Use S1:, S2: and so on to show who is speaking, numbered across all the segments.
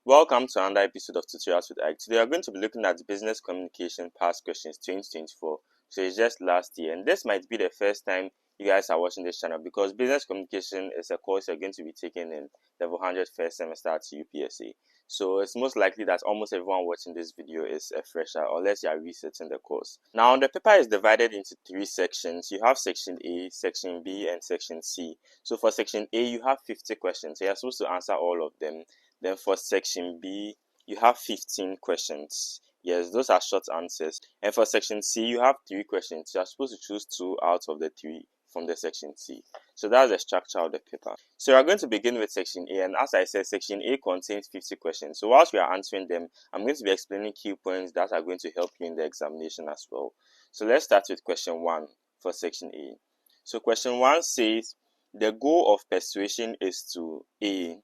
S1: Welcome to another episode of Tutorials with Ike. Today we are going to be looking at the Business Communication Past Questions 2024. So it's just last year, and this might be the first time you guys are watching this channel because Business Communication is a course you're going to be taking in level 100 first semester at UPSA. So it's most likely that almost everyone watching this video is a fresher unless you are researching the course. Now the paper is divided into three sections. You have section A, section B, and section C. So for section A, you have 50 questions. So you're supposed to answer all of them. Then for section B, you have 15 questions. Yes, those are short answers. And for section C, you have 3 questions. You are supposed to choose 2 out of the 3 from the section C. So that's the structure of the paper. So we are going to begin with section A, and as I said, section A contains 50 questions. So whilst we are answering them, I'm going to be explaining key points that are going to help you in the examination as well. So let's start with question 1 for section A. So question 1 says, the goal of persuasion is to A,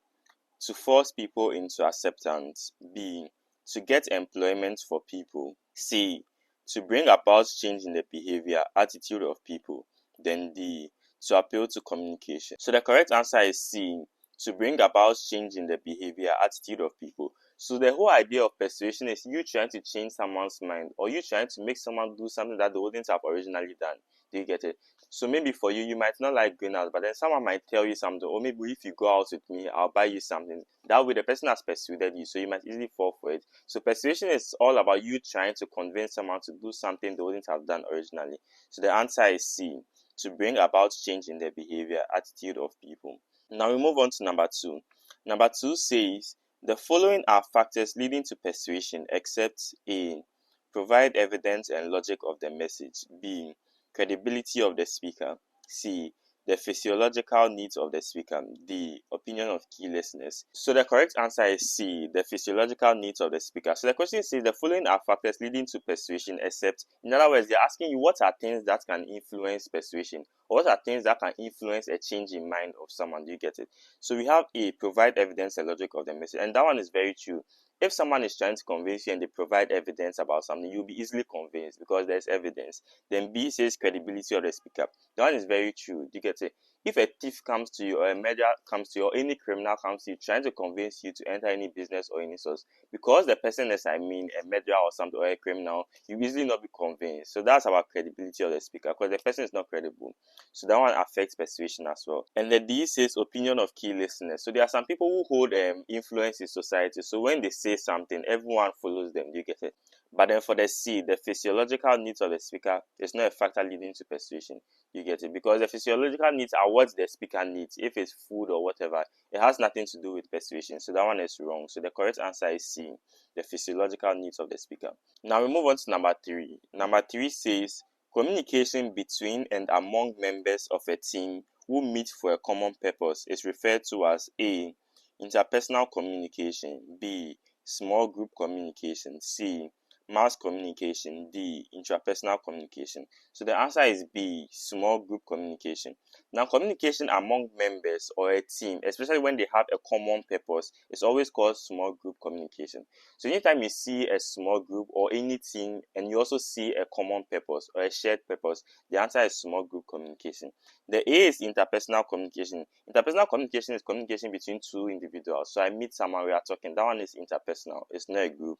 S1: to force people into acceptance, B, to get employment for people, C, to bring about change in the behavior, attitude of people, then D, to appeal to communication. So the correct answer is C, to bring about change in the behavior, attitude of people. So the whole idea of persuasion is you trying to change someone's mind, or you trying to make someone do something that they wouldn't have originally done. Do you get it? So maybe for you, you might not like going out, but then someone might tell you something, or maybe if you go out with me, I'll buy you something. That way the person has persuaded you, so you might easily fall for it. So persuasion is all about you trying to convince someone to do something they wouldn't have done originally. So the answer is C, to bring about change in their behavior, attitude of people. Now we move on to number 2. Number 2 says, the following are factors leading to persuasion except A, provide evidence and logic of the message, B, credibility of the speaker, C, the physiological needs of the speaker, D, opinion of key listeners. So the correct answer is C, the physiological needs of the speaker. So the question says the following are factors leading to persuasion except, in other words, they're asking you what are things that can influence persuasion, or what are things that can influence a change in mind of someone. Do you get it? So we have A, provide evidence and logic of the message, and that one is very true. If someone is trying to convince you and they provide evidence about something, you'll be easily convinced because there's evidence. Then B says credibility of the speaker. That one is very true. Do you get it? If a thief comes to you, or a murderer comes to you, or any criminal comes to you trying to convince you to enter any business or any source, because the person is, a murderer or something, or a criminal, you easily not be convinced. So that's about credibility of the speaker, because the person is not credible. So that one affects persuasion as well. And the D says opinion of key listeners. So there are some people who hold influence in society. So when they say something, everyone follows them. Do you get it? But then for the C, the physiological needs of the speaker is not a factor leading to persuasion. You get it? Because the physiological needs are what the speaker needs. If it's food or whatever, it has nothing to do with persuasion. So that one is wrong. So the correct answer is C, the physiological needs of the speaker. Now we move on to number 3. Number 3 says, communication between and among members of a team who meet for a common purpose is referred to as A, interpersonal communication, B, small group communication, C, mass communication, D, intrapersonal communication. So the answer is B, small group communication. Now communication among members or a team, especially when they have a common purpose, is always called small group communication. So anytime you see a small group or any team and you also see a common purpose or a shared purpose, the answer is small group communication. The A is interpersonal communication. Interpersonal communication is communication between two individuals. So I meet someone, we are talking. That one is interpersonal. It's not a group.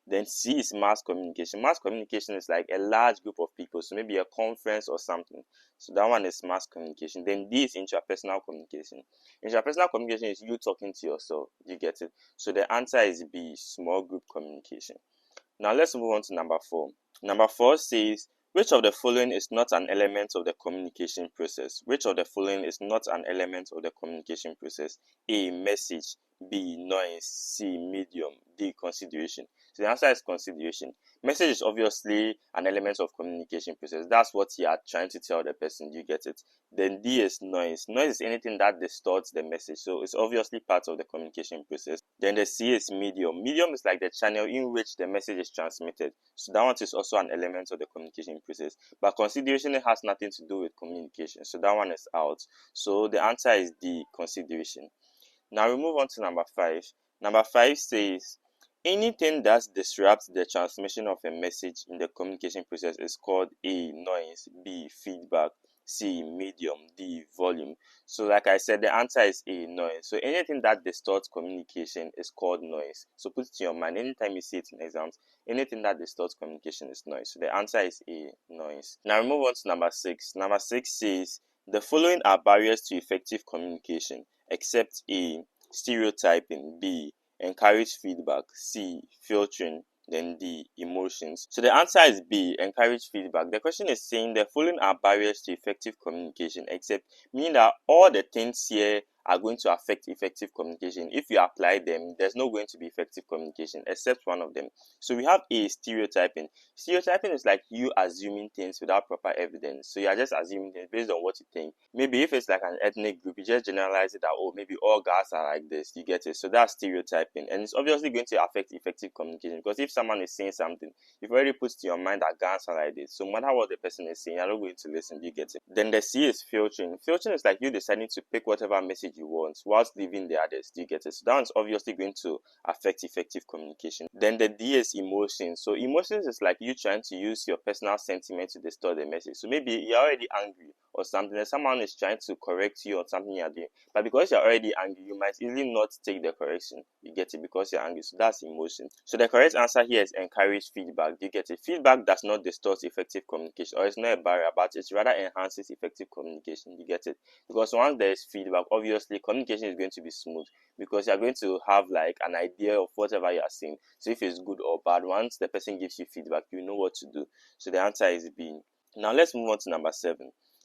S1: Then C is mass communication. Mass communication is like a large group of people. So maybe a conference or something. So that one is mass communication. Then D is intrapersonal communication. Intrapersonal communication is you talking to yourself. You get it? So the answer is B, small group communication. Now let's move on to number 4. Number 4 says, which of the following is not an element of the communication process? Which of the following is not an element of the communication process? A, message, B, noise, C, medium, D, consideration. So the answer is consideration. Message is obviously an element of communication process. That's what you are trying to tell the person. You get it? Then D is noise. Noise is anything that distorts the message. So it's obviously part of the communication process. Then the C is medium. Medium is like the channel in which the message is transmitted. So that one is also an element of the communication process. But consideration has nothing to do with communication. So that one is out. So the answer is D, consideration. Now we move on to number 5. Number 5 says, anything that disrupts the transmission of a message in the communication process is called A, noise, B, feedback, C, medium, D, volume. So like I said, the answer is A, noise. So anything that distorts communication is called noise. So put it in your mind, anytime you see it in exams, anything that distorts communication is noise. So the answer is A, noise. Now we move on to number 6. Number 6 says, the following are barriers to effective communication, except A, stereotyping, B, encourage feedback, C, filtering, then D, emotions. So the answer is B, encourage feedback. The question is saying the following are barriers to effective communication, except, meaning that all the things here are going to affect effective communication. If you apply them, there's not going to be effective communication except one of them. So we have A, stereotyping. Stereotyping is like you assuming things without proper evidence. So you are just assuming things based on what you think. Maybe if it's like an ethnic group, you just generalize it that, oh, maybe all guys are like this. You get it? So that's stereotyping. And it's obviously going to affect effective communication, because if someone is saying something, you've already put to your mind that guys are like this. So no matter what the person is saying, you're not going to listen. You get it? Then the C is filtering. Filtering is like you deciding to pick whatever message you want whilst leaving the others. Do you get it? So that one's obviously going to affect effective communication. Then the D is emotions. So emotions is like you trying to use your personal sentiment to distort the message. So maybe you're already angry or something, and someone is trying to correct you on something you're doing, but because you're already angry, you might easily not take the correction. You get it? Because you're angry. So that's emotion. So the correct answer here is encourage feedback. Do you get it? Feedback does not distort effective communication, or it's not a barrier, but it rather enhances effective communication. You get it? Because once there is feedback, obviously communication is going to be smooth, because you're going to have like an idea of whatever you are saying. So if it's good or bad, once the person gives you feedback, you know what to do. So the answer is B. Now let's move on to number 7.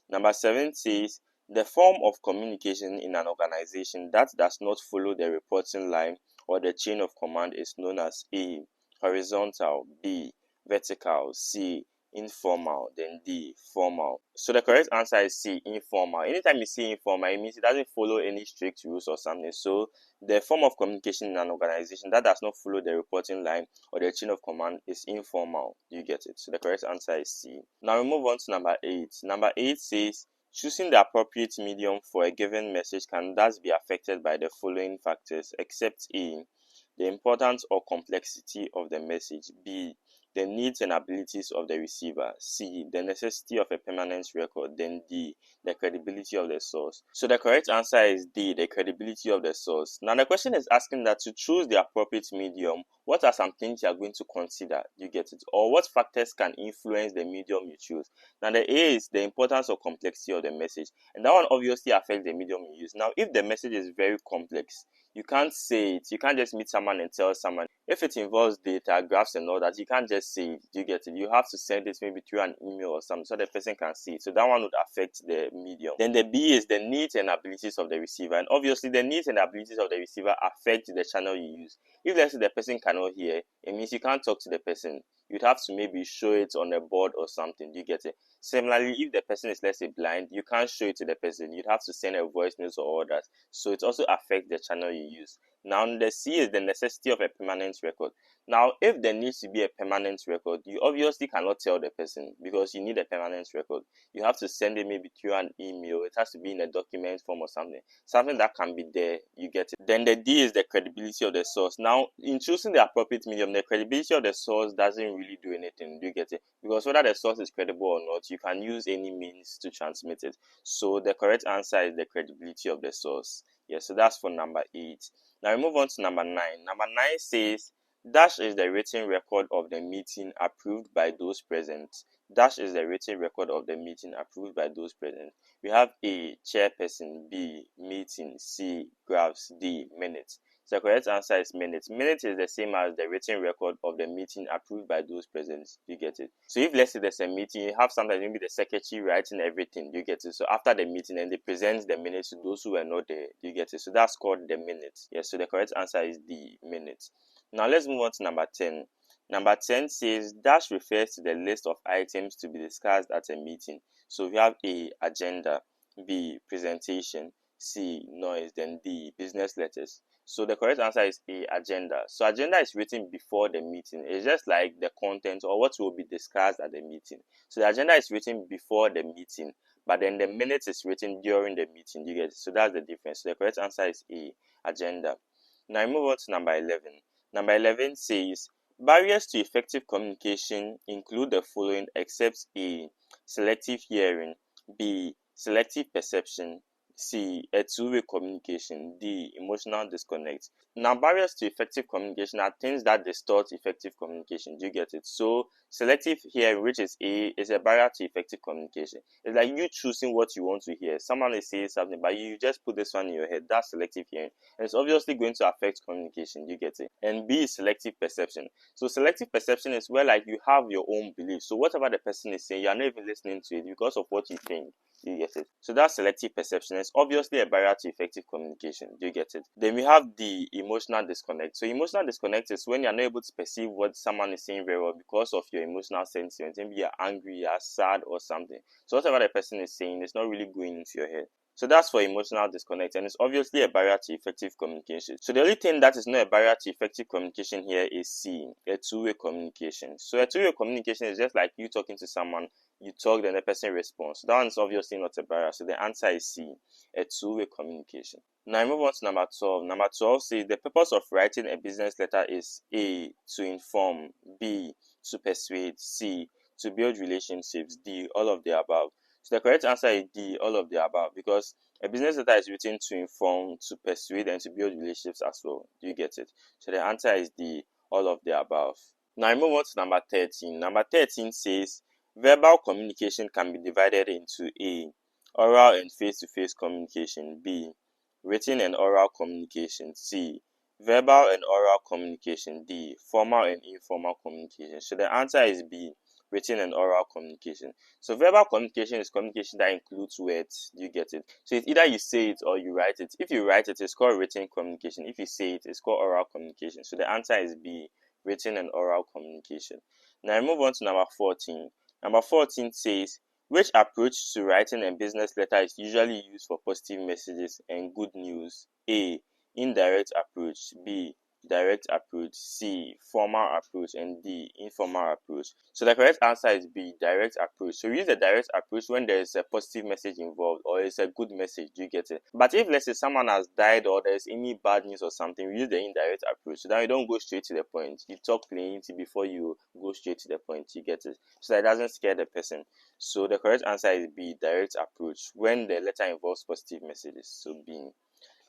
S1: Number 7 says, the form of communication in an organization that does not follow the reporting line or the chain of command is known as A, horizontal, B, vertical, C, informal, then D, formal. So the correct answer is C, informal. Anytime you see informal, it means it doesn't follow any strict rules or something. So the form of communication in an organization that does not follow the reporting line or the chain of command is informal. You get it? So the correct answer is C. Now we move on to number 8. Number 8 says, choosing the appropriate medium for a given message can thus be affected by the following factors, except A, the importance or complexity of the message, B, the needs and abilities of the receiver, C, the necessity of a permanent record, then D, the credibility of the source. So the correct answer is D, the credibility of the source. Now the question is asking that to choose the appropriate medium, what are some things you are going to consider? You get it? Or what factors can influence the medium you choose? Now the A is the importance or complexity of the message, and that one obviously affects the medium you use. Now if the message is very complex, you can't say it. You can't just meet someone and tell someone. If it involves data, graphs and all that, you can't just say it. You get it? You have to send it maybe through an email or something so the person can see it. So that one would affect the medium. Then the B is the needs and abilities of the receiver. And obviously the needs and abilities of the receiver affect the channel you use. If let's say the person cannot hear, it means you can't talk to the person. You'd have to maybe show it on a board or something. Do you get it? Similarly, if the person is, let's say, blind, you can't show it to the person. You'd have to send a voice note or all that. So it also affects the channel you use. Now, the C is the necessity of a permanent record. Now, if there needs to be a permanent record, you obviously cannot tell the person because you need a permanent record. You have to send it maybe through an email. It has to be in a document form or something. Something that can be there. You get it. Then the D is the credibility of the source. Now, in choosing the appropriate medium, the credibility of the source doesn't really do anything. Do you get it? Because whether the source is credible or not, you can use any means to transmit it. So the correct answer is the credibility of the source. Yes, so that's for number 8. Now we move on to number 9. Number 9 says, dash is the written record of the meeting approved by those present. Dash is the written record of the meeting approved by those present. We have A, chairperson, B, meeting, C, graphs, D, minutes. So the correct answer is minutes. Minutes is the same as the written record of the meeting approved by those present. You get it? So if let's say there's a meeting, you have sometimes maybe the secretary writing everything. You get it? So after the meeting, and they present the minutes to those who were not there. You get it? So that's called the minutes. Yes. So the correct answer is D, minutes. Now let's move on to number 10. Number 10 says dash refers to the list of items to be discussed at a meeting. So we have A, agenda, B, presentation, C, noise, then D, business letters. So the correct answer is A, agenda. So agenda is written before the meeting. It's just like the content or what will be discussed at the meeting. So the agenda is written before the meeting, but then the minutes is written during the meeting. You get it? So that's the difference. So the correct answer is A, agenda. Now I move on to number 11. Number 11 says, barriers to effective communication include the following except A, selective hearing, B. Selective perception. C. A two-way communication. D. Emotional disconnect. Now, barriers to effective communication are things that distort effective communication. Do you get it? So, selective hearing, which is A, is a barrier to effective communication. It's like you choosing what you want to hear. Someone is saying something, but you just put this one in your head. That's selective hearing. And it's obviously going to affect communication. Do you get it? And B is selective perception. So, selective perception is where like you have your own beliefs. So, whatever the person is saying, you're not even listening to it because of what you think. Do you get it? So that's selective perception. It's obviously a barrier to effective communication. Do you get it? Then we have the emotional disconnect. So emotional disconnect is when you're not able to perceive what someone is saying very well because of your emotional sentiments. Maybe you're angry, you're sad or something. So whatever the person is saying is not really going into your head. So that's for emotional disconnect, and it's obviously a barrier to effective communication. So the only thing that is not a barrier to effective communication here is C, a two-way communication. So a two-way communication is just like you talking to someone, you talk, then the person responds. So that one's obviously not a barrier. So the answer is C, a two-way communication. Now I move on to number 12. Number 12 says the purpose of writing a business letter is A, to inform, B, to persuade, C, to build relationships, D, all of the above. So the correct answer is D, all of the above, because a business letter is written to inform, to persuade, and to build relationships as well. Do you get it? So the answer is D, all of the above. Now I move on to number 13. Number 13 says verbal communication can be divided into A, oral and face-to-face communication, B, written and oral communication, C, verbal and oral communication, D, formal and informal communication. So the answer is B, written and oral communication. So verbal communication is communication that includes words. Do you get it? So it's either you say it or you write it. If you write it, it's called written communication. If you say it, it's called oral communication. So the answer is B, written and oral communication. Now I move on to number 14. Number 14 says, which approach to writing a business letter is usually used for positive messages and good news? A, indirect approach. B, direct approach, C, formal approach, and D, informal approach. So the correct answer is B, direct approach. So we use the direct approach when there is a positive message involved or it's a good message. Do you get it? But if let's say someone has died or there's any bad news or something, we use the indirect approach. So then you don't go straight to the point. You talk plenty before you go straight to the point. You get it? So that it doesn't scare the person. So the correct answer is B, direct approach, when the letter involves positive messages. So B.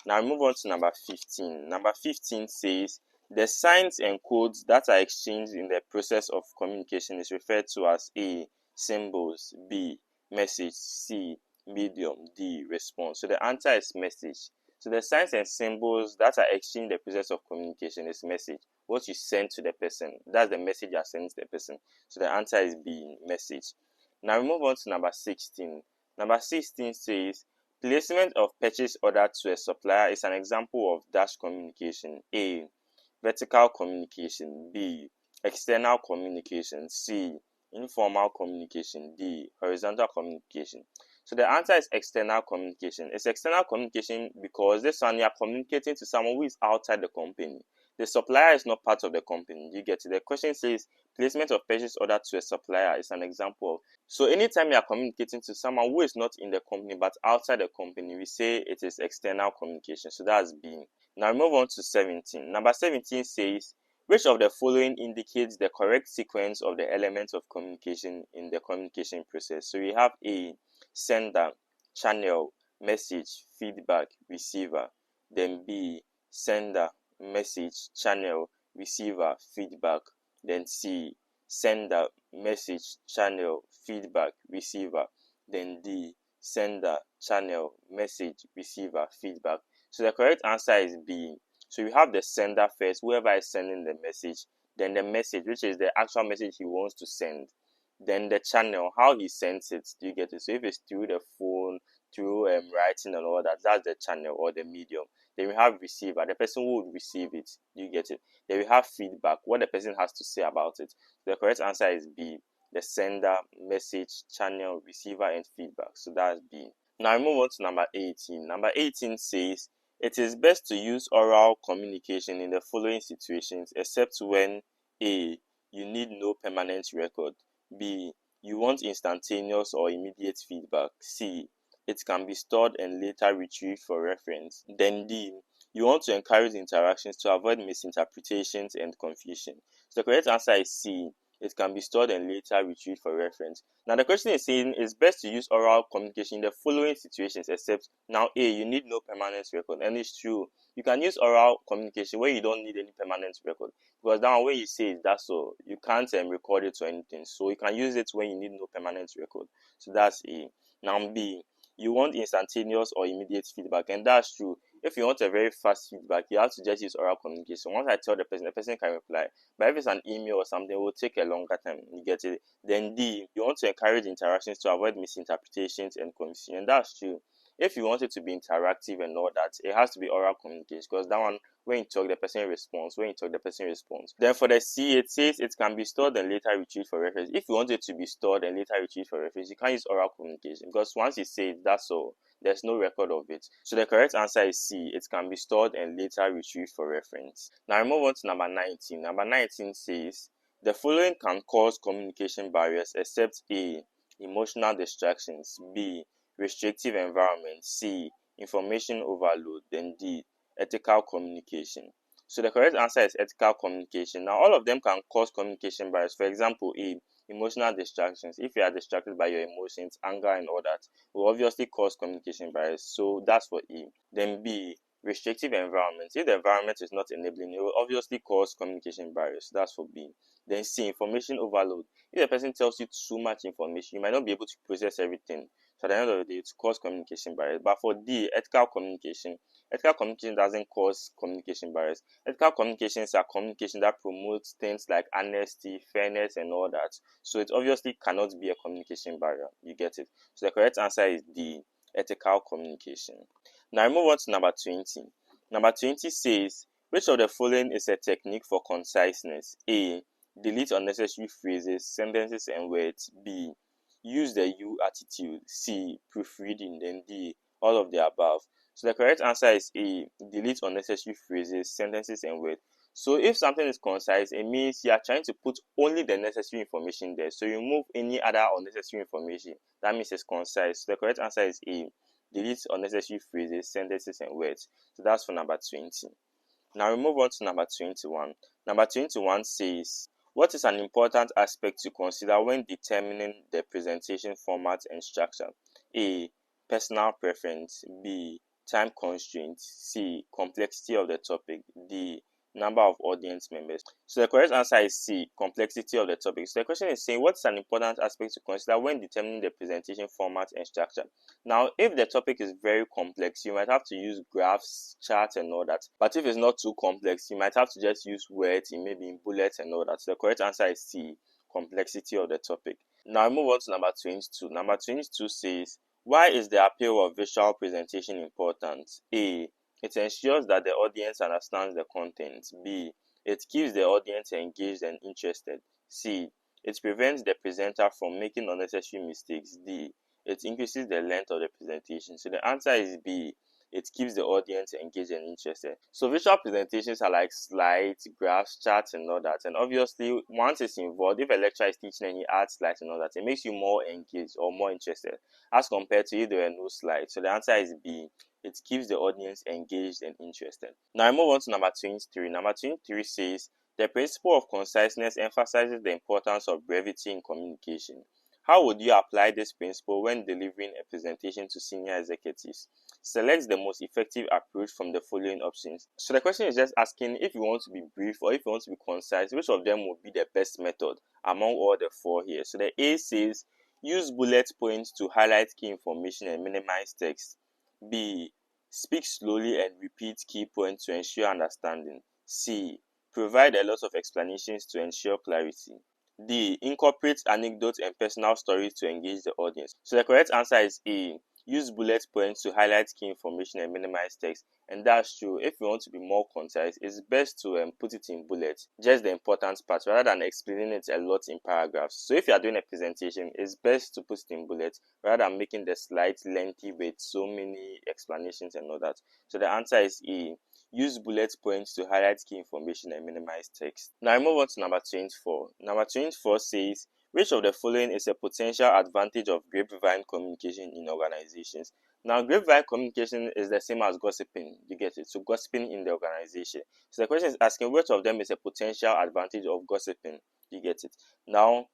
S1: Now move on to number 15. Number 15 says the signs and codes that are exchanged in the process of communication is referred to as A, symbols, B, message, C, medium, D, response. So the answer is message. So the signs and symbols that are exchanged in the process of communication is message. What you send to the person, that's the message you are sending to the person. So the answer is B, message. Now we move on to number 16. Number 16 says placement of purchase order to a supplier is an example of dash communication. A, vertical communication. B, external communication. C, informal communication. D, horizontal communication. So the answer is external communication. It's external communication because this one you are communicating to someone who is outside the company. The supplier is not part of the company. You get it? The question says placement of purchase order to a supplier is an example. So anytime you are communicating to someone who is not in the company but outside the company, we say it is external communication. So that's B. Now move on to 17. Number 17 says, which of the following indicates the correct sequence of the elements of communication in the communication process? So we have A, sender, channel, message, feedback, receiver. Then B, sender, message, channel, receiver, feedback. Then C, sender, message, channel, feedback, receiver. Then D, sender, channel, message, receiver, feedback. So the correct answer is B. So you have the sender first, whoever is sending the message, then the message, which is the actual message he wants to send, then the channel, how he sends it. Do you get it? So if it's through the phone, through writing and all that, that's the channel or the medium. Then we have receiver, the person who would receive it. Do you get it? Then we have feedback, what the person has to say about it. The correct answer is B, the sender, message, channel, receiver, and feedback. So that's B. Now I move on to number 18. Number 18 says, it is best to use oral communication in the following situations except when A, you need no permanent record. B, you want instantaneous or immediate feedback. C, it can be stored and later retrieved for reference. Then D, you want to encourage interactions to avoid misinterpretations and confusion. So the correct answer is C, it can be stored and later retrieved for reference. Now the question is saying it's best to use oral communication in the following situations except now A, you need no permanent record, and it's true. You can use oral communication where you don't need any permanent record, because that one when you say it, that's all. You can't record it or anything. So you can use it when you need no permanent record. So that's A. Now B, you want instantaneous or immediate feedback, and that's true. If you want a very fast feedback, you have to just use oral communication. Once I tell the person can reply. But if it's an email or something, it will take a longer time. You get it? Then D, you want to encourage interactions to avoid misinterpretations and confusion. And that's true. If you want it to be interactive and all that, it has to be oral communication, because that one, when you talk, the person responds. When you talk, the person responds. Then for the C, it says it can be stored and later retrieved for reference. If you want it to be stored and later retrieved for reference, you can't use oral communication, because once you say it, that's all. There's no record of it. So the correct answer is C. It can be stored and later retrieved for reference. Now we move on to number 19. Number 19 says the following can cause communication barriers except A, emotional distractions, B, restrictive environment, C, information overload, then D, ethical communication. So the correct answer is ethical communication. Now all of them can cause communication barriers. For example, A, emotional distractions. If you are distracted by your emotions, anger and all that, will obviously cause communication barriers. So that's for A. Then B, restrictive environment. If the environment is not enabling, it will obviously cause communication barriers. That's for B. Then C, information overload. If the person tells you too much information, you might not be able to process everything. So at the end of the day, it causes communication barriers. But for D, ethical communication doesn't cause communication barriers. Ethical communications are communication that promotes things like honesty, fairness, and all that. So it obviously cannot be a communication barrier. You get it? So the correct answer is D, ethical communication. Now I move on to number 20. Number 20 says, which of the following is a technique for conciseness? A, delete unnecessary phrases, sentences, and words. B, use the you attitude. C, proofreading. Then D, all of the above. So the correct answer is A, delete unnecessary phrases, sentences, and words. So if something is concise, it means you are trying to put only the necessary information there. So you remove any other unnecessary information. That means it's concise. So the correct answer is A, delete unnecessary phrases, sentences, and words. So that's for number 20. Now we move on to number 21. Number 21 says, what is an important aspect to consider when determining the presentation format and structure? A, personal preference. B, time constraints. C, complexity of the topic. D, number of audience members. So the correct answer is C, complexity of the topic. So the question is saying, what's an important aspect to consider when determining the presentation format and structure? Now, if the topic is very complex, you might have to use graphs, charts, and all that. But if it's not too complex, you might have to just use words, maybe in bullets and all that. So the correct answer is C, complexity of the topic. Now I move on to number 22. Number 22 says, why is the appeal of visual presentation important? A, it ensures that the audience understands the content. B, it keeps the audience engaged and interested. C, it prevents the presenter from making unnecessary mistakes. D, it increases the length of the presentation. So the answer is B, it keeps the audience engaged and interested. So visual presentations are like slides, graphs, charts, and all that. And obviously, once it's involved, if a lecturer is teaching and he adds slides and all that, it makes you more engaged or more interested as compared to if there were no slides. So the answer is B, it keeps the audience engaged and interested. Now I move on to number 23. Number 23 says, the principle of conciseness emphasizes the importance of brevity in communication. How would you apply this principle when delivering a presentation to senior executives? Select the most effective approach from the following options. So the question is just asking, if you want to be brief or if you want to be concise, which of them would be the best method among all the four here? So the A says, use bullet points to highlight key information and minimize text. B, speak slowly and repeat key points to ensure understanding. C, provide a lot of explanations to ensure clarity. D, incorporate anecdotes and personal stories to engage the audience. So the correct answer is A, use bullet points to highlight key information and minimize text. And that's true. If you want to be more concise, it's best to put it in bullets, just the important parts, rather than explaining it a lot in paragraphs. So if you are doing a presentation, it's best to put it in bullets rather than making the slides lengthy with so many explanations and all that. So the answer is A, use bullet points to highlight key information and minimize text. Now I move on to number 24. Number 24 says, which of the following is a potential advantage of grapevine communication in organizations? Now, grapevine communication is the same as gossiping. You get it? So gossiping in the organization. So the question is asking, which of them is a potential advantage of gossiping? You get it? Now,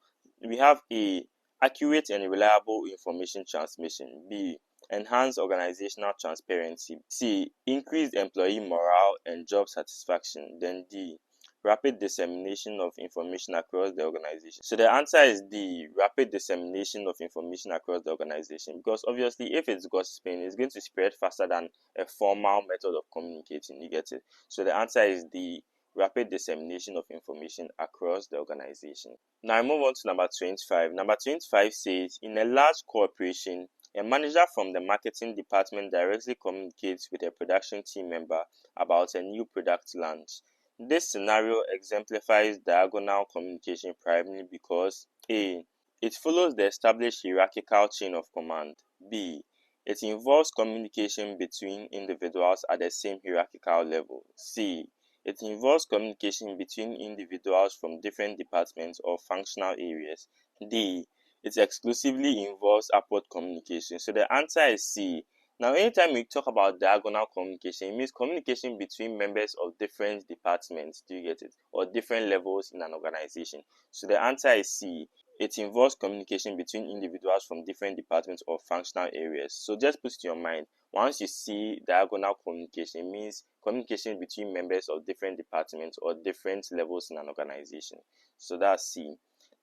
S1: we have A, accurate and reliable information transmission. B, enhance organizational transparency. C, increased employee morale and job satisfaction. Then D, rapid dissemination of information across the organization. So the answer is D, rapid dissemination of information across the organization, because obviously if it's gossiping, it's going to spread faster than a formal method of communicating. You get it? So the answer is D, rapid dissemination of information across the organization. Now I move on to number 25. Number 25 says, in a large corporation, a manager from the marketing department directly communicates with a production team member about a new product launch. This scenario exemplifies diagonal communication primarily because A, it follows the established hierarchical chain of command. B, it involves communication between individuals at the same hierarchical level. C, it involves communication between individuals from different departments or functional areas. D, it exclusively involves upward communication. So the answer is C. Now, anytime we talk about diagonal communication, it means communication between members of different departments. Do you get it? Or different levels in an organization. So the answer is C. It involves communication between individuals from different departments or functional areas. So just put it in your mind. Once you see diagonal communication, it means communication between members of different departments or different levels in an organization. So that's C.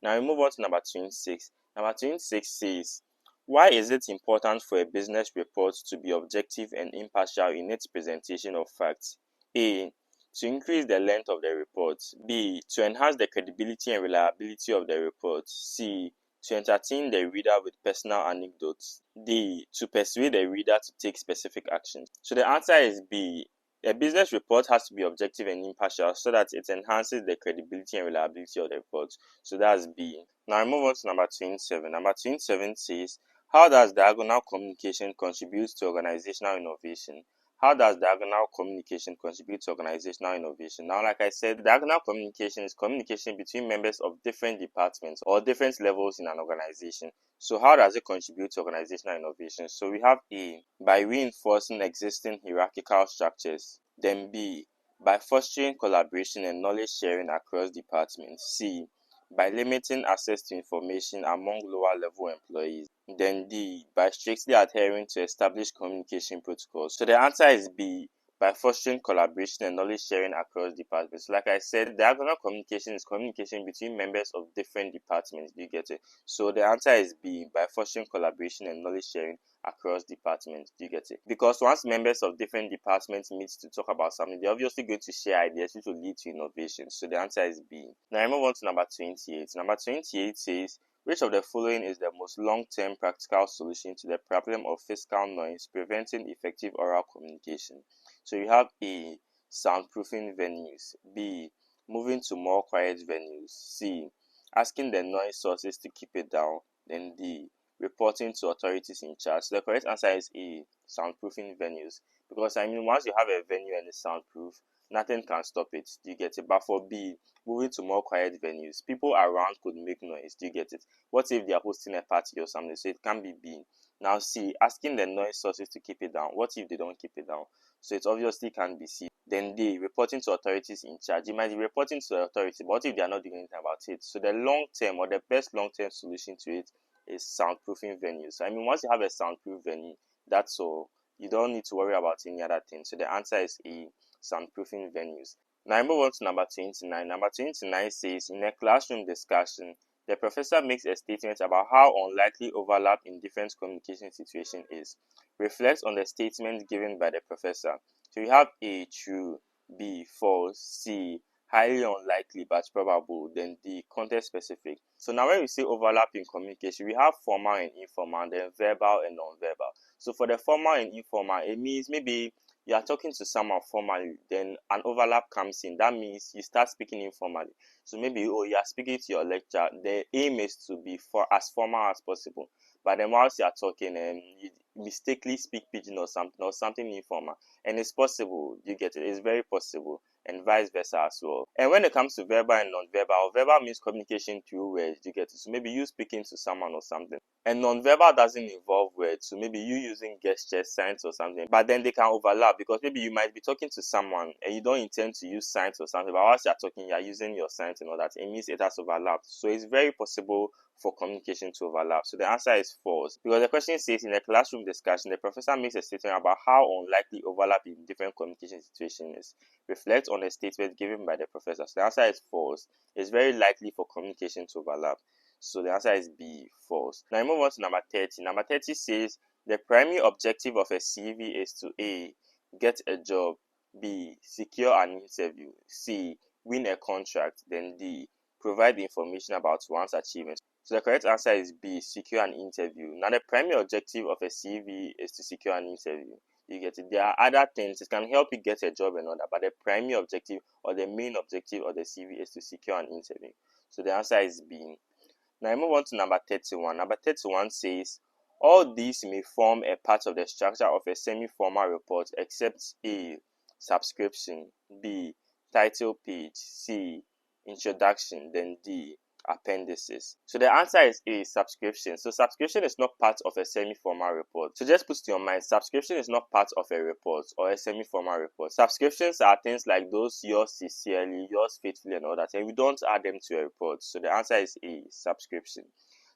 S1: Now we move on to number 26. Number 26 says, why is it important for a business report to be objective and impartial in its presentation of facts? A, to increase the length of the report. B, to enhance the credibility and reliability of the report. C, to entertain the reader with personal anecdotes. D, to persuade the reader to take specific actions. So the answer is B. A business report has to be objective and impartial so that it enhances the credibility and reliability of the report. So that's B. Now I move on to number 27. Number 27 says, how does diagonal communication contribute to organizational innovation? How does diagonal communication contribute to organizational innovation? Now, like I said, diagonal communication is communication between members of different departments or different levels in an organization. So how does it contribute to organizational innovation? So we have A, by reinforcing existing hierarchical structures. Then B, by fostering collaboration and knowledge sharing across departments. C, by limiting access to information among lower level employees. Then D, by strictly adhering to established communication protocols. So the answer is B, by fostering collaboration and knowledge sharing across departments. Like I said, diagonal communication is communication between members of different departments. Do you get it? So the answer is B, by fostering collaboration and knowledge sharing across departments. Do you get it? Because once members of different departments meet to talk about something, they're obviously going to share ideas which will lead to innovation. So the answer is B. Now I move on to number 28. Number 28 says, which of the following is the most long-term practical solution to the problem of fiscal noise preventing effective oral communication? So you have A, soundproofing venues. B, moving to more quiet venues. C, asking the noise sources to keep it down. Then D, reporting to authorities in charge. So the correct answer is A, soundproofing venues. Because once you have a venue and it's soundproof, nothing can stop it. Do you get it? But for B, moving to more quiet venues, people around could make noise. Do you get it? What if they are hosting a party or something? So it can be B. Now C, asking the noise sources to keep it down. What if they don't keep it down? So it obviously can be C. Then D, reporting to authorities in charge. You might be reporting to the authority, but what if they are not doing anything about it? So the long term or the best long term solution to it is soundproofing venues. Once you have a soundproof venue, that's all. You don't need to worry about any other thing. So the answer is A, soundproofing venues. Now I move on to number 29. Number 29 says, in a classroom discussion, the professor makes a statement about how unlikely overlap in different communication situations is. Reflect on the statement given by the professor. So you have A, true, B, false, C, highly unlikely but probable, then D, context specific. So now when we say overlap in communication, we have formal and informal, then verbal and non-verbal. So for the formal and informal, it means maybe you are talking to someone formally, then an overlap comes in. That means you start speaking informally. So maybe you are speaking to your lecturer. The aim is to be as formal as possible. But then whilst you are talking, you mistakenly speak pidgin or something informal, and it's possible. You get it? It's very possible. and vice versa as well. And when it comes to verbal and non-verbal, verbal means communication through words, you get it? So maybe you speaking to someone or something. And non-verbal doesn't involve words, so maybe you using gestures, signs or something, but then they can overlap because maybe you might be talking to someone and you don't intend to use signs or something, but whilst you're talking, you're using your signs and all that. It means it has overlapped. So it's very possible for communication to overlap. So the answer is false, because the question says in a classroom discussion, the professor makes a statement about how unlikely overlap in different communication situations is. Reflect on a statement given by the professor. So the answer is false. It's very likely for communication to overlap. So the answer is B, false. Now I move on to number 30. Number 30 says the primary objective of a CV is to A, get a job, B, secure an interview, C, win a contract, then D, provide information about one's achievements. So the correct answer is B, secure an interview. Now the primary objective of a CV is to secure an interview. You get it? There are other things. It can help you get a job and all that, but the primary objective or the main objective of the CV is to secure an interview. So the answer is B. Now I move on to number 31. Number 31 says, all these may form a part of the structure of a semi-formal report except A, subscription, B, title page, C, introduction, then D, appendices. So the answer is A, subscription. So subscription is not part of a semi-formal report. So just put to your mind, subscription is not part of a report or a semi-formal report. Subscriptions are things like those yours sincerely, yours faithfully and all that, and we don't add them to a report. So the answer is A, subscription.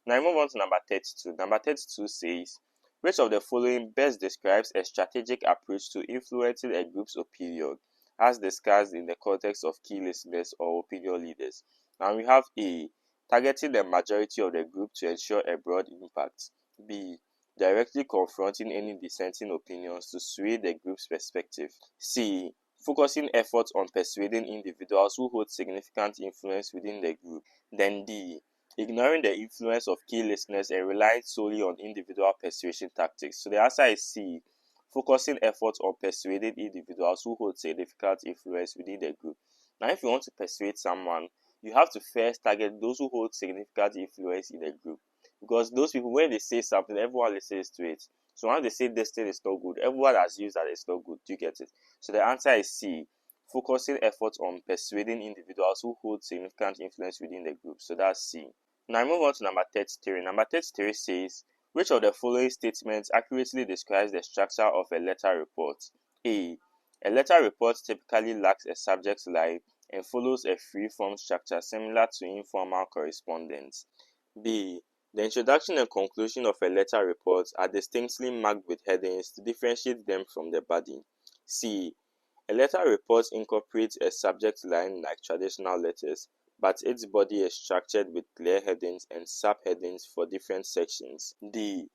S1: Now I move on to number 32. Number 32 says, which of the following best describes a strategic approach to influencing a group's opinion as discussed in the context of key listeners or opinion leaders? Now we have A, targeting the majority of the group to ensure a broad impact. B, directly confronting any dissenting opinions to sway the group's perspective. C, focusing efforts on persuading individuals who hold significant influence within the group. Then D, ignoring the influence of key listeners and relying solely on individual persuasion tactics. So the answer is C, focusing efforts on persuading individuals who hold significant influence within the group. Now if you want to persuade someone, you have to first target those who hold significant influence in the group, because those people, when they say something, everyone listens to it. So once they say this thing is not good, everyone assumes that it's not good. Do you get it? So the answer is C, focusing efforts on persuading individuals who hold significant influence within the group. So that's C. Now I move on to number 33. Number 33 says, which of the following statements accurately describes the structure of a letter report? A letter report typically lacks a subject line and follows a free-form structure similar to informal correspondence. B, the introduction and conclusion of a letter report are distinctly marked with headings to differentiate them from the body. C, a letter report incorporates a subject line like traditional letters, but its body is structured with clear headings and subheadings for different sections. D,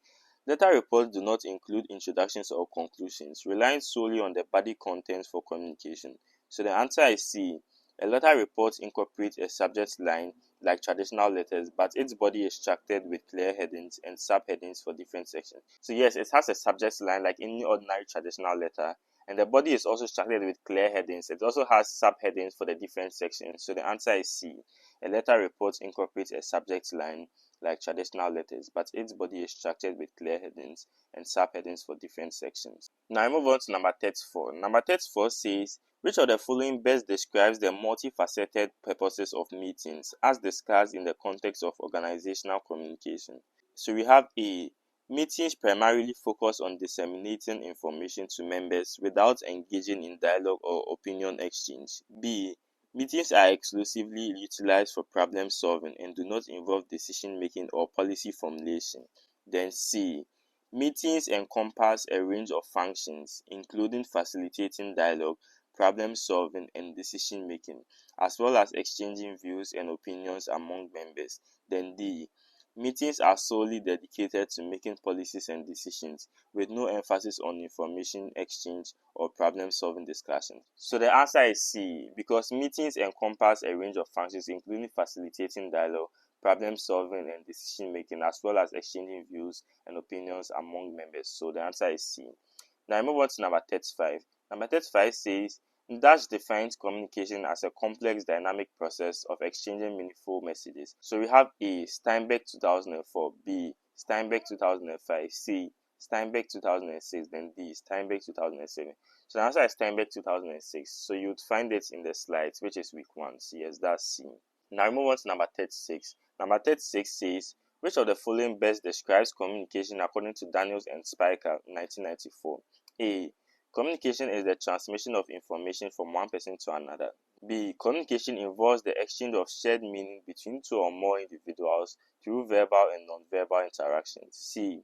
S1: letter reports do not include introductions or conclusions, relying solely on the body contents for communication. So the answer is C. A letter report incorporates a subject line like traditional letters, but its body is structured with clear headings and subheadings for different sections. So yes, it has a subject line like any ordinary traditional letter, and the body is also structured with clear headings. It also has subheadings for the different sections. So the answer is C. A letter report incorporates a subject line like traditional letters, but its body is structured with clear headings and subheadings for different sections. Now I move on to number 34. Number 34 says, which of the following best describes the multifaceted purposes of meetings as discussed in the context of organizational communication? So we have A, meetings primarily focus on disseminating information to members without engaging in dialogue or opinion exchange. B, meetings are exclusively utilized for problem solving and do not involve decision making or policy formulation. Then C, meetings encompass a range of functions, including facilitating dialogue, problem solving, and decision making, as well as exchanging views and opinions among members. Then D, meetings are solely dedicated to making policies and decisions, with no emphasis on information exchange or problem solving discussions. So the answer is C, because meetings encompass a range of functions, including facilitating dialogue, problem solving, and decision making, as well as exchanging views and opinions among members. So the answer is C. Now I move on to number 35. Number 35 says, Dash defines communication as a complex dynamic process of exchanging meaningful messages. So we have A, Steinbeck 2004, B, Steinbeck 2005, C, Steinbeck 2006, then D, Steinbeck 2007. So the answer is Steinbeck 2006. So you would find it in the slides, which is week 1. So yes, that's C. Now we move on to number 36. Number 36 says, which of the following best describes communication according to Daniels and Spiker, 1994? A. Communication is the transmission of information from one person to another. B. Communication involves the exchange of shared meaning between two or more individuals through verbal and non-verbal interactions. C.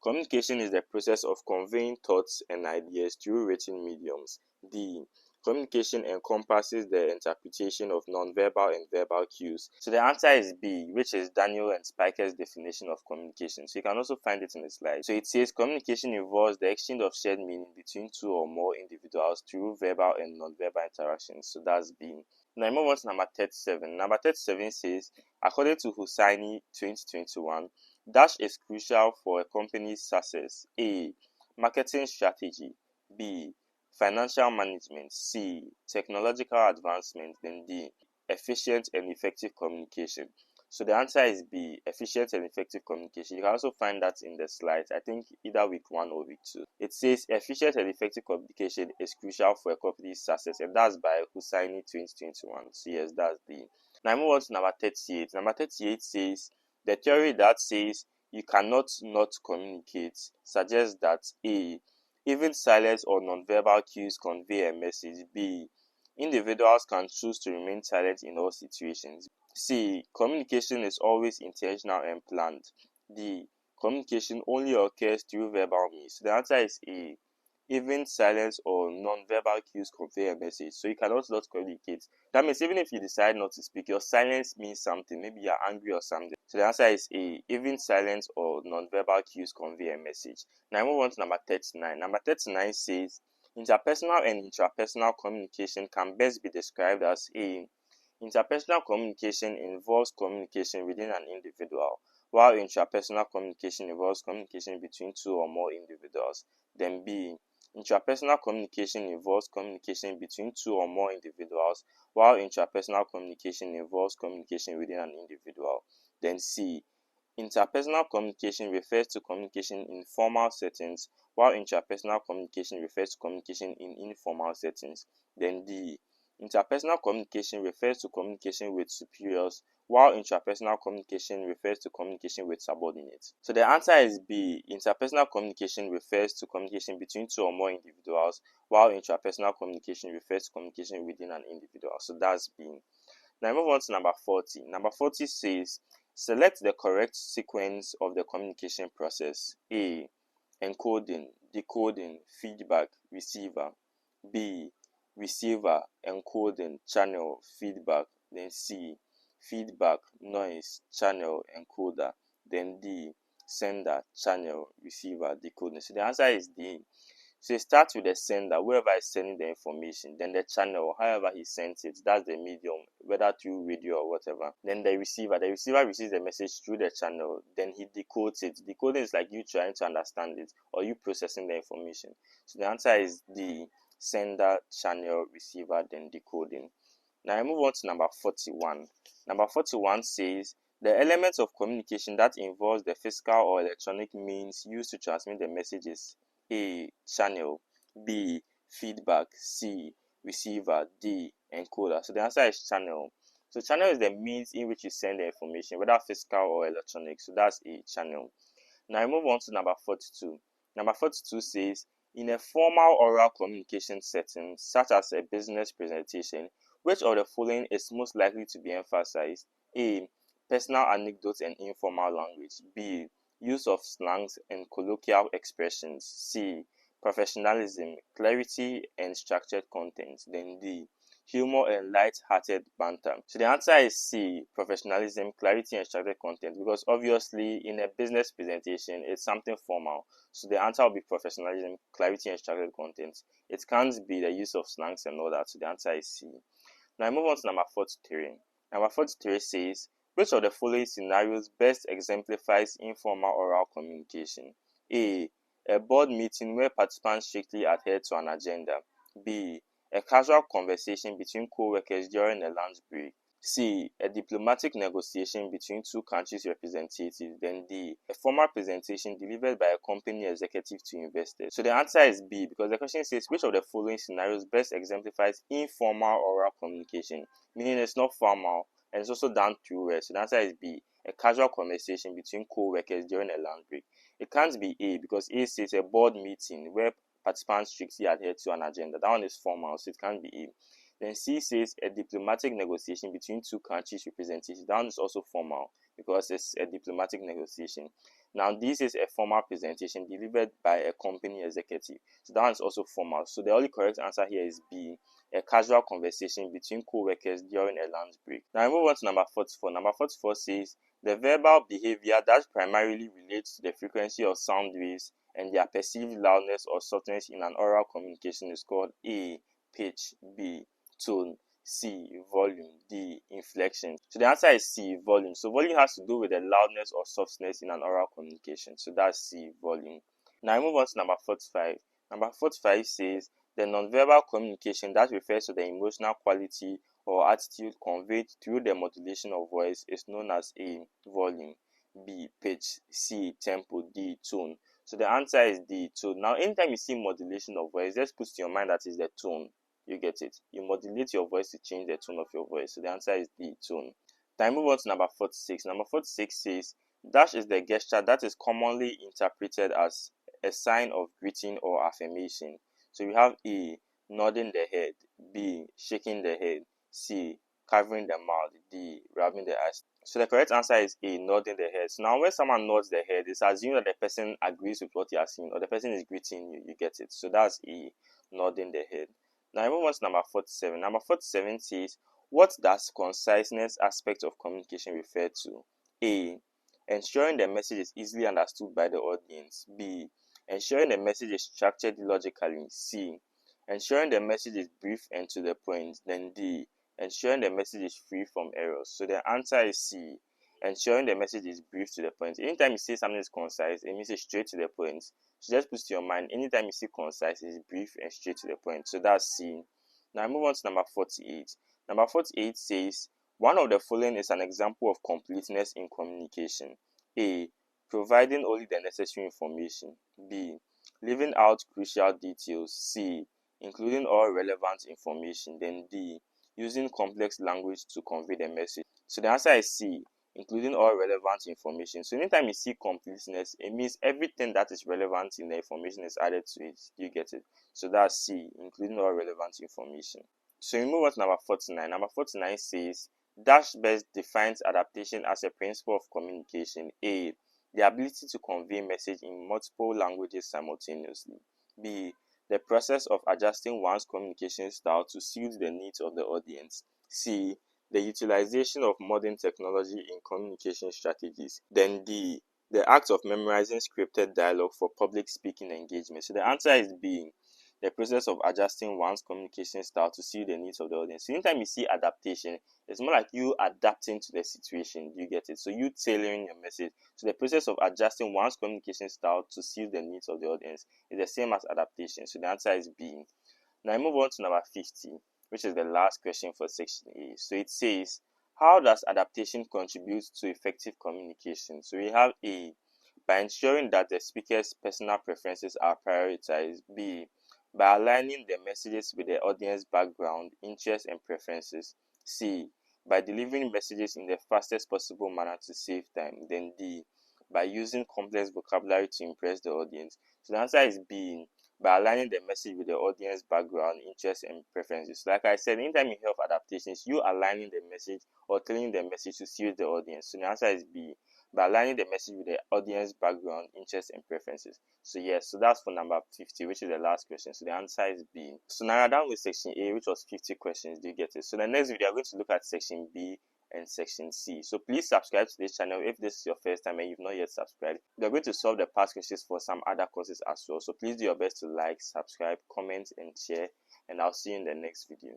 S1: Communication is the process of conveying thoughts and ideas through written mediums. D. Communication encompasses the interpretation of non-verbal and verbal cues. So the answer is B, which is Daniel and Spiker's definition of communication. So you can also find it in the slide. So it says communication involves the exchange of shared meaning between two or more individuals through verbal and non-verbal interactions. So that's B. Now I move on to number 37. Number 37 says, according to Hussaini 2021, dash is crucial for a company's success. A. Marketing strategy. B. Financial management. C. Technological advancement. Then D. Efficient and effective communication. So the answer is B. Efficient and effective communication. You can also find that in the slides. I think either week 1 or week 2. It says efficient and effective communication is crucial for a company's success, and that's by Hussaini 2021. So yes, that's B. Now I move on to number 38. Number 38 says, the theory that says you cannot not communicate suggests that A. Even silence or non-verbal cues convey a message. B. Individuals can choose to remain silent in all situations. C. Communication is always intentional and planned. D. Communication only occurs through verbal means. So the answer is A. Even silence or non-verbal cues convey a message. So you cannot not communicate. That means even if you decide not to speak, your silence means something. Maybe you're angry or something. So the answer is A. Even silence or non-verbal cues convey a message. Now I move on to number 39. Number 39 says, interpersonal and intrapersonal communication can best be described as A. Interpersonal communication involves communication within an individual, while intrapersonal communication involves communication between two or more individuals. Then B. Intrapersonal communication involves communication between two or more individuals, while intrapersonal communication involves communication within an individual. Then C. Interpersonal communication refers to communication in formal settings, while intrapersonal communication refers to communication in informal settings. Then D. Interpersonal communication refers to communication with superiors, while intrapersonal communication refers to communication with subordinates. So the answer is B. Interpersonal communication refers to communication between two or more individuals, while intrapersonal communication refers to communication within an individual. So that's B. Now I move on to number 40. Number 40 says, select the correct sequence of the communication process. A. Encoding, decoding, feedback, receiver. B. Receiver, encoding, channel, feedback. Then C. Feedback, noise, channel, encoder. Then D. Sender, channel, receiver, decoding. So the answer is D. So it starts with the sender, whoever is sending the information, then the channel, however he sends it, that's the medium, whether through radio or whatever. Then the receiver receives the message through the channel, then he decodes it. Decoding is like you trying to understand it or you processing the information. So the answer is D. Sender, channel, receiver, then decoding. Now I move on to number 41. Number 41 says, the elements of communication that involves the physical or electronic means used to transmit the messages. A. Channel. B. Feedback. C. Receiver. D. Encoder. So the answer is channel. So channel is the means in which you send the information, whether physical or electronic. So that's a channel. Now I move on to number 42. Number 42 says, in a formal oral communication setting, such as a business presentation, which of the following is most likely to be emphasized? A. Personal anecdotes and informal language. B. Use of slangs and colloquial expressions. C. Professionalism, clarity, and structured content. Then D. Humor and light-hearted banter. So the answer is C. Professionalism, clarity, and structured content, because obviously in a business presentation it's something formal. So the answer will be professionalism, clarity, and structured content. It can't be the use of slangs and all that. So the answer is C. Now I move on to number 43. Number 43 says, which of the following scenarios best exemplifies informal oral communication? A. A board meeting where participants strictly adhere to an agenda. B. A casual conversation between co-workers during a lunch break. C. A diplomatic negotiation between two countries' representatives. Then D. A formal presentation delivered by a company executive to investors. So the answer is B, because the question says which of the following scenarios best exemplifies informal oral communication, meaning it's not formal and it's also done through words. So the answer is B. A casual conversation between co-workers during a lunch break. It can't be A, because A says a board meeting where participants strictly adhere to an agenda. That one is formal, so it can't be A. Then C says a diplomatic negotiation between two countries' representatives. That one is also formal because it's a diplomatic negotiation. Now this is a formal presentation delivered by a company executive. So that one is also formal. So the only correct answer here is B, a casual conversation between co-workers during a lunch break. Now I move on to number 44. Number 44 says the verbal behavior that primarily relates to the frequency of sound waves and their perceived loudness or softness in an oral communication is called A, pitch, B, tone, C, volume, D, inflection. So the answer is C, volume. So volume has to do with the loudness or softness in an oral communication. So that's C, volume. Now I move on to number 45. Number 45 says the nonverbal communication that refers to the emotional quality or attitude conveyed through the modulation of voice is known as A, volume, B, pitch, C, tempo, D, tone. So the answer is D, tone. Now anytime you see modulation of voice, just put in your mind that is the tone. You get it. You modulate your voice to change the tone of your voice. So the answer is D, tone. Then move on to number 46. Number 46 says dash is the gesture that is commonly interpreted as a sign of greeting or affirmation. So we have A, nodding the head, B, shaking the head, C, covering the mouth, D, rubbing the eyes. So the correct answer is A, nodding the head. So now when someone nods the head, it's assumed that the person agrees with what you are saying or the person is greeting you. You get it. So that's A, nodding the head. Now I move on to number 47. Number 47 says, what does conciseness aspect of communication refer to? A, ensuring the message is easily understood by the audience. B, ensuring the message is structured logically. C, ensuring the message is brief and to the point. Then D, ensuring the message is free from errors. So the answer is C, ensuring the message is brief to the point. Anytime you say something is concise, it means it's straight to the point. So just put to your mind, anytime you see concise, it's brief and straight to the point. So that's C. Now I move on to number 48. Number 48 says, one of the following is an example of completeness in communication. A, providing only the necessary information. B, leaving out crucial details. C, including all relevant information. Then D, using complex language to convey the message. So the answer is C, including all relevant information. So anytime you see completeness, it means everything that is relevant in the information is added to it. Do you get it? So that's C, including all relevant information. So we move on to number 49. Number 49 says, dash best defines adaptation as a principle of communication. A, the ability to convey message in multiple languages simultaneously. B, the process of adjusting one's communication style to suit the needs of the audience. C, the utilization of modern technology in communication strategies. Then D, the act of memorizing scripted dialogue for public speaking engagement. So the answer is B, the process of adjusting one's communication style to suit the needs of the audience. So anytime you see adaptation, it's more like you adapting to the situation. You get it? So you tailoring your message. So the process of adjusting one's communication style to suit the needs of the audience is the same as adaptation. So the answer is B. Now I move on to number 50, which is the last question for section A. So it says, how does adaptation contribute to effective communication? So we have A, by ensuring that the speaker's personal preferences are prioritized. B, by aligning the messages with the audience background, interests, and preferences. C, by delivering messages in the fastest possible manner to save time. Then D, by using complex vocabulary to impress the audience. So the answer is B, by aligning the message with the audience background, interests, and preferences. Like I said, anytime you hear of adaptations, you aligning the message or telling the message to suit the audience. So the answer is B, by aligning the message with the audience background, interests, and preferences. So yes, so that's for number 50, which is the last question. So the answer is B. So now we're done with section A, which was 50 questions. Do you get it? So the next video, we're going to look at section B and section C. So please subscribe to this channel if this is your first time and you've not yet subscribed. We're going to solve the past questions for some other courses as well. So please do your best to like, subscribe, comment, and share. And I'll see you in the next video.